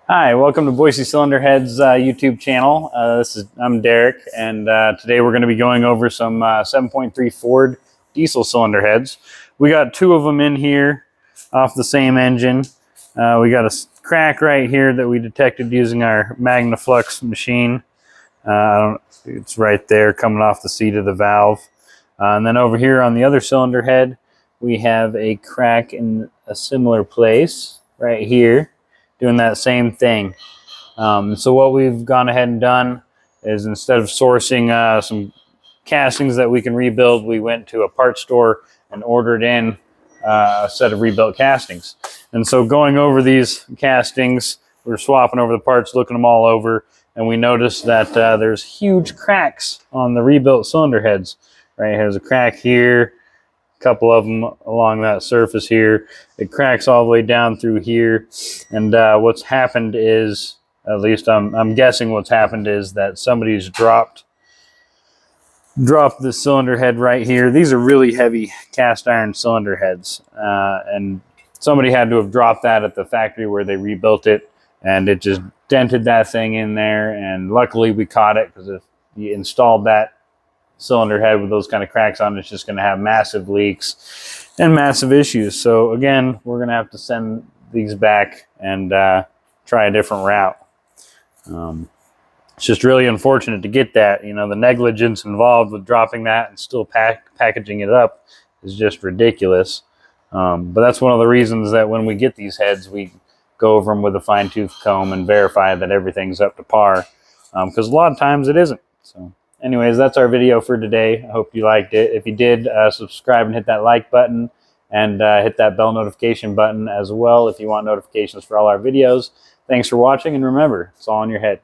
Hi, welcome to Boise Cylinder Head's YouTube channel. I'm Derek, and today we're going to be going over some 7.3 Ford diesel cylinder heads. We got two of them in here off the same engine. We got a crack right here that we detected using our Magnaflux machine. It's right there coming off the seat of the valve. And then over here on the other cylinder head, we have a crack in a similar place right here, doing that same thing. So what we've gone ahead and done is, instead of sourcing some castings that we can rebuild, we went to a parts store and ordered in a set of rebuilt castings. And so going over these castings, we're swapping over the parts, looking them all over, and we noticed that there's huge cracks on the rebuilt cylinder heads. Right, there's a crack here, couple of them along that surface here. It cracks all the way down through here, and what's happened is, at least I'm guessing what's happened is that somebody's dropped the cylinder head right here. These are really heavy cast iron cylinder heads, and somebody had to have dropped that at the factory where they rebuilt it, and it just dented that thing in there. And luckily we caught it, because if you installed that cylinder head with those kind of cracks on, it's just going to have massive leaks and massive issues. So again, we're going to have to send these back and try a different route. It's just really unfortunate to get that. You know, the negligence involved with dropping that and still packaging it up is just ridiculous. But that's one of the reasons that when we get these heads, we go over them with a fine-tooth comb and verify that everything's up to par, because a lot of times it isn't. So anyways, that's our video for today. I hope you liked it. If you did, subscribe and hit that like button, and hit that bell notification button as well if you want notifications for all our videos. Thanks for watching, and remember, it's all in your head.